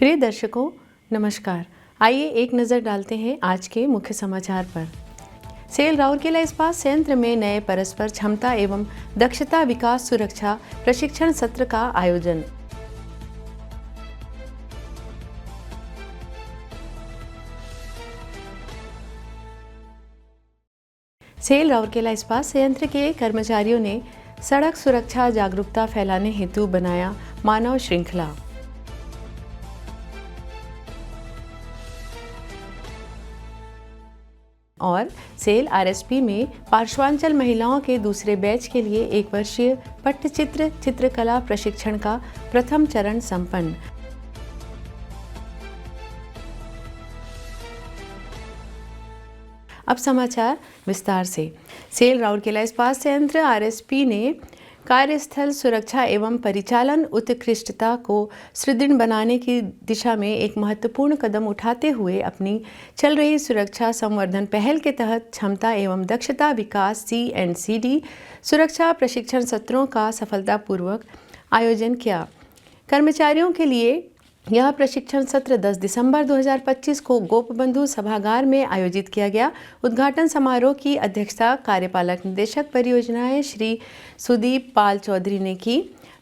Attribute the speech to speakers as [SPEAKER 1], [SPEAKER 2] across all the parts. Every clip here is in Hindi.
[SPEAKER 1] प्रिय दर्शकों, नमस्कार। आइए एक नज़र डालते हैं आज के मुख्य समाचार पर। सेल राउरकेला इस्पात संयंत्र में नए परस्पर क्षमता एवं दक्षता विकास सुरक्षा प्रशिक्षण सत्र का आयोजन। सेल राउरकेला इस्पात संयंत्र के कर्मचारियों ने सड़क सुरक्षा जागरूकता फैलाने हेतु बनाया मानव श्रृंखला। और सेल आरएसपी में पार्श्वांचल महिलाओं के दूसरे बैच के लिए 1 वर्षीय पट्टचित्र चित्रकला प्रशिक्षण का प्रथम चरण संपन्न। अब समाचार विस्तार से। सेल राउरकेला इस्पात संयंत्र आरएसपी ने कार्यस्थल सुरक्षा एवं परिचालन उत्कृष्टता को सुदृढ़ बनाने की दिशा में एक महत्वपूर्ण कदम उठाते हुए अपनी चल रही सुरक्षा संवर्धन पहल के तहत क्षमता एवं दक्षता विकास CNCD सुरक्षा प्रशिक्षण सत्रों का सफलतापूर्वक आयोजन किया। कर्मचारियों के लिए यह प्रशिक्षण सत्र 10 दिसंबर 2025 को गोपबंधु सभागार में आयोजित किया गया। उद्घाटन समारोह की अध्यक्षता कार्यपालक निदेशक परियोजनाएं श्री सुदीप पाल चौधरी ने की।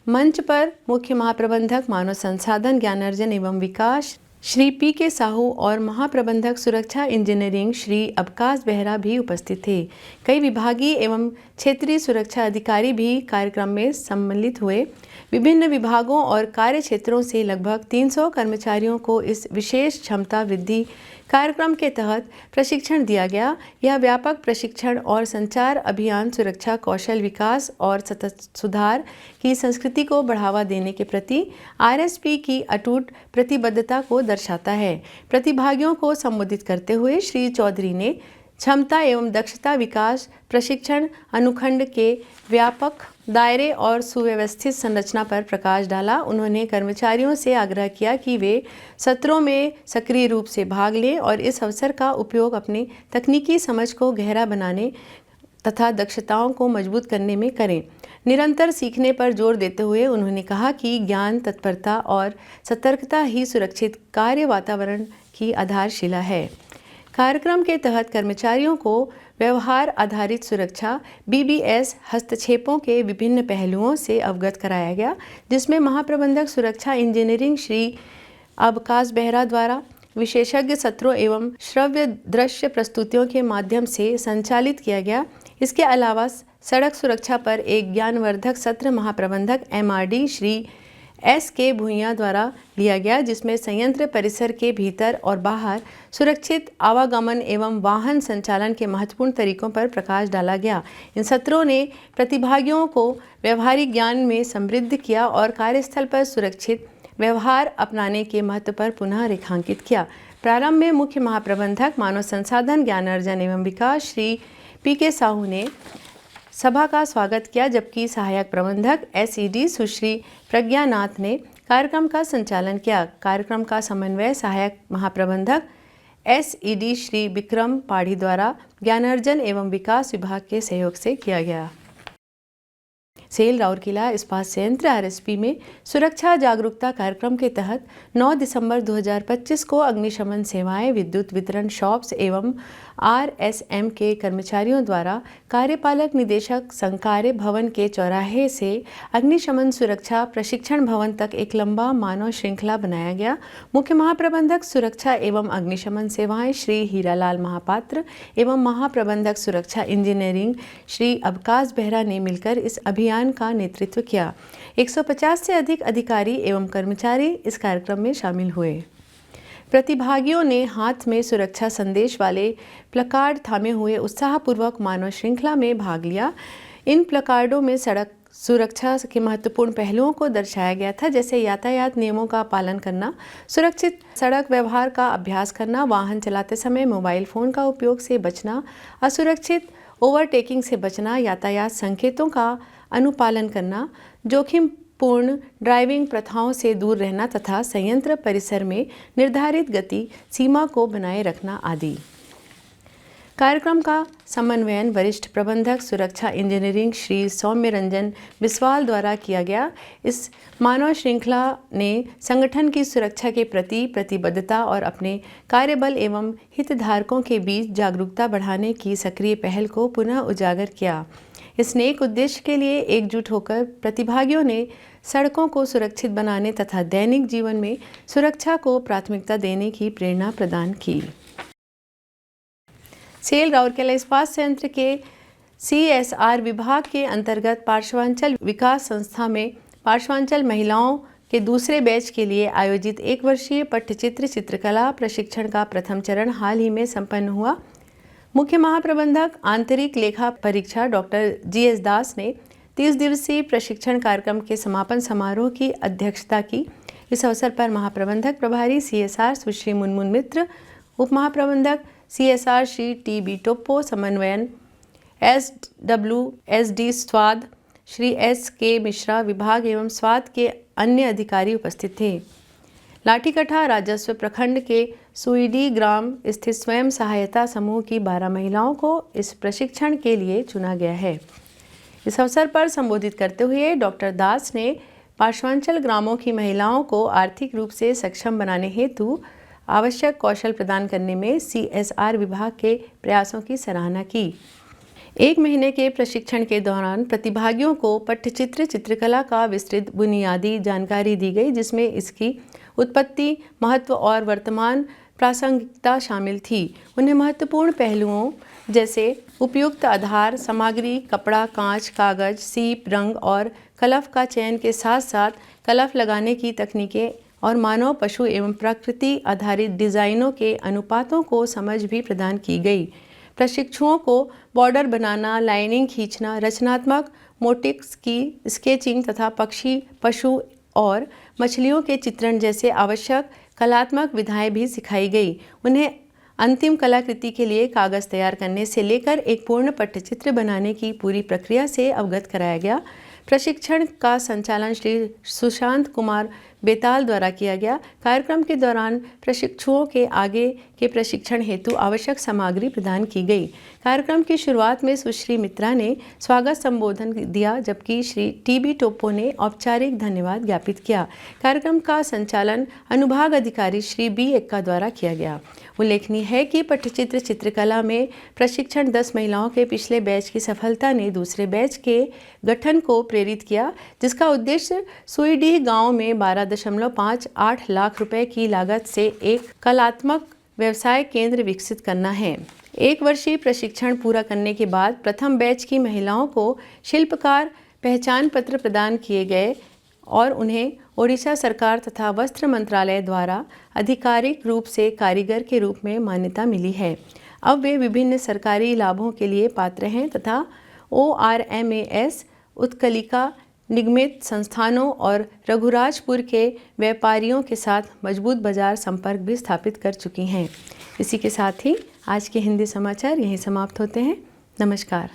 [SPEAKER 1] मंच पर मुख्य महाप्रबंधक मानव संसाधन ज्ञानार्जन एवं विकास श्री PK साहू और महाप्रबंधक सुरक्षा इंजीनियरिंग श्री अबकाश बेहरा भी उपस्थित थे। कई विभागीय एवं क्षेत्रीय सुरक्षा अधिकारी भी कार्यक्रम में सम्मिलित हुए। विभिन्न विभागों और कार्य क्षेत्रों से लगभग 300 कर्मचारियों को इस विशेष क्षमता वृद्धि कार्यक्रम के तहत प्रशिक्षण दिया गया। यह व्यापक प्रशिक्षण और संचार अभियान सुरक्षा कौशल विकास और सतत सुधार की संस्कृति को बढ़ावा देने के प्रति आरएसपी की अटूट प्रतिबद्धता को दर्शाता है। प्रतिभागियों को संबोधित करते हुए श्री चौधरी ने क्षमता एवं दक्षता विकास प्रशिक्षण अनुखंड के व्यापक दायरे और सुव्यवस्थित संरचना पर प्रकाश डाला। उन्होंने कर्मचारियों से आग्रह किया कि वे सत्रों में सक्रिय रूप से भाग लें और इस अवसर का उपयोग अपनी तकनीकी समझ को गहरा बनाने तथा दक्षताओं को मजबूत करने में करें। निरंतर सीखने पर जोर देते हुए उन्होंने कहा कि ज्ञान, तत्परता और सतर्कता ही सुरक्षित कार्य वातावरण की आधारशिला है। कार्यक्रम के तहत कर्मचारियों को व्यवहार आधारित सुरक्षा BBS हस्तक्षेपों के विभिन्न पहलुओं से अवगत कराया गया, जिसमें महाप्रबंधक सुरक्षा इंजीनियरिंग श्री अबकाश बेहरा द्वारा विशेषज्ञ सत्रों एवं श्रव्य दृश्य प्रस्तुतियों के माध्यम से संचालित किया गया। इसके अलावा सड़क सुरक्षा पर एक ज्ञानवर्धक सत्र महाप्रबंधक MRD श्री SK भुइयां द्वारा लिया गया, जिसमें संयंत्र परिसर के भीतर और बाहर सुरक्षित आवागमन एवं वाहन संचालन के महत्वपूर्ण तरीकों पर प्रकाश डाला गया। इन सत्रों ने प्रतिभागियों को व्यवहारिक ज्ञान में समृद्ध किया और कार्यस्थल पर सुरक्षित व्यवहार अपनाने के महत्व पर पुनः रेखांकित किया। प्रारंभ में मुख्य महाप्रबंधक मानव संसाधन ज्ञानार्जन एवं विकास श्री PK साहू ने सभा का स्वागत किया, जबकि सहायक प्रबंधक SED सुश्री प्रज्ञा नाथ ने कार्यक्रम का संचालन किया। कार्यक्रम का समन्वय सहायक महाप्रबंधक SED श्री विक्रम पाढ़ी द्वारा ज्ञानार्जन एवं विकास विभाग के सहयोग से किया गया। सेल राउरकेला इस्पात संयंत्र आरएसपी में सुरक्षा जागरूकता कार्यक्रम के तहत 9 दिसंबर 2025 को अग्निशमन सेवाएं विद्युत वितरण शॉप्स एवं RSM के कर्मचारियों द्वारा कार्यपालक निदेशक संकार्य भवन के चौराहे से अग्निशमन सुरक्षा प्रशिक्षण भवन तक एक लंबा मानव श्रृंखला बनाया गया। मुख्य महाप्रबंधक सुरक्षा एवं अग्निशमन सेवाएं श्री हीरालाल महापात्र एवं महाप्रबंधक सुरक्षा इंजीनियरिंग श्री अबकाश बेहरा ने मिलकर इस अभियान का नेतृत्व किया। 150 से अधिक अधिकारी एवं कर्मचारी इस कार्यक्रम में शामिल हुए। प्रतिभागियों ने हाथ में सुरक्षा संदेश वाले प्लकार्ड थामे हुए उत्साहपूर्वक मानव श्रृंखला में भाग लिया। इन प्लकार्डों में सड़क सुरक्षा के महत्वपूर्ण पहलुओं को दर्शाया गया था, जैसे यातायात नियमों का पालन करना, सुरक्षित सड़क व्यवहार का अभ्यास करना, वाहन चलाते समय मोबाइल फ़ोन का उपयोग से बचना, असुरक्षित ओवरटेकिंग से बचना, यातायात संकेतों का अनुपालन करना, जोखिमपूर्ण ड्राइविंग प्रथाओं से दूर रहना तथा संयंत्र परिसर में निर्धारित गति सीमा को बनाए रखना आदि। कार्यक्रम का समन्वयन वरिष्ठ प्रबंधक सुरक्षा इंजीनियरिंग श्री सौम्य रंजन बिस्वाल द्वारा किया गया। इस मानव श्रृंखला ने संगठन की सुरक्षा के प्रति प्रतिबद्धता और अपने कार्यबल एवं हितधारकों के बीच जागरूकता बढ़ाने की सक्रिय पहल को पुनः उजागर किया। इस नेक उद्देश्य के लिए एकजुट होकर प्रतिभागियों ने सड़कों को सुरक्षित बनाने तथा दैनिक जीवन में सुरक्षा को प्राथमिकता देने की प्रेरणा प्रदान की। सेल राउरकेला इस्पात संयंत्र के CSR विभाग के अंतर्गत पार्श्वांचल विकास संस्था में पार्श्वांचल महिलाओं के दूसरे बैच के लिए आयोजित 1 वर्षीय पट्टचित्र चित्रकला प्रशिक्षण का प्रथम चरण हाल ही में संपन्न हुआ। मुख्य महाप्रबंधक आंतरिक लेखा परीक्षा डॉक्टर GS दास ने 30 दिवसीय प्रशिक्षण कार्यक्रम के समापन समारोह की अध्यक्षता की। इस अवसर पर महाप्रबंधक प्रभारी CSR सुश्री मुनमुन मित्र, उप महाप्रबंधक CSR Shri TB Toppo, समन्वयन SWSD स्वाद श्री SK मिश्रा, विभाग एवं स्वाद के अन्य अधिकारी उपस्थित थे। लाठीकटा राजस्व प्रखंड के सुईडी ग्राम स्थित स्वयं सहायता समूह की 12 महिलाओं को इस प्रशिक्षण के लिए चुना गया है। इस अवसर पर संबोधित करते हुए डॉक्टर दास ने पार्श्वांचल ग्रामों की महिलाओं को आर्थिक रूप से सक्षम बनाने हेतु आवश्यक कौशल प्रदान करने में CSR विभाग के प्रयासों की सराहना की। 1 महीने के प्रशिक्षण के दौरान प्रतिभागियों को पट्टचित्र चित्रकला का विस्तृत बुनियादी जानकारी दी गई, जिसमें इसकी उत्पत्ति, महत्व और वर्तमान प्रासंगिकता शामिल थी। उन्हें महत्वपूर्ण पहलुओं जैसे उपयुक्त आधार सामग्री, कपड़ा, कांच, कागज, सीप, रंग और कलफ का चयन के साथ साथ कलफ लगाने की तकनीकें और मानव, पशु एवं प्रकृति आधारित डिज़ाइनों के अनुपातों को समझ भी प्रदान की गई। प्रशिक्षुओं को बॉर्डर बनाना, लाइनिंग खींचना, रचनात्मक मोटिव्स की स्केचिंग तथा पक्षी, पशु और मछलियों के चित्रण जैसे आवश्यक कलात्मक विधाएं भी सिखाई गई। उन्हें अंतिम कलाकृति के लिए कागज़ तैयार करने से लेकर एक पूर्ण पट्टचित्र बनाने की पूरी प्रक्रिया से अवगत कराया गया। प्रशिक्षण का संचालन श्री सुशांत कुमार बेताल द्वारा किया गया। कार्यक्रम के दौरान प्रशिक्षुओं के आगे के प्रशिक्षण हेतु आवश्यक सामग्री प्रदान की गई। कार्यक्रम की शुरुआत में सुश्री मित्रा ने स्वागत संबोधन दिया, जबकि श्री TB टोप्पो ने औपचारिक धन्यवाद ज्ञापित किया। कार्यक्रम का संचालन अनुभाग अधिकारी श्री B एक्का द्वारा किया गया। उल्लेखनीय है कि पट्टचित्र चित्रकला में प्रशिक्षण 10 महिलाओं के पिछले बैच की सफलता ने दूसरे बैच के गठन को प्रेरित किया, जिसका उद्देश्य सुईडीह गांव में 12.58 लाख रुपए की लागत से एक कलात्मक व्यवसाय केंद्र विकसित करना है। 1 वर्षीय प्रशिक्षण पूरा करने के बाद प्रथम बैच की महिलाओं को शिल्पकार पहचान पत्र प्रदान किए गए और उन्हें ओडिशा सरकार तथा वस्त्र मंत्रालय द्वारा आधिकारिक रूप से कारीगर के रूप में मान्यता मिली है। अब वे विभिन्न सरकारी लाभों के लिए पात्र हैं तथा ORMAS, उत्कलिका निगमित संस्थानों और रघुराजपुर के व्यापारियों के साथ मजबूत बाजार संपर्क भी स्थापित कर चुकी हैं। इसी के साथ ही आज के हिंदी समाचार यहीं समाप्त होते हैं। नमस्कार।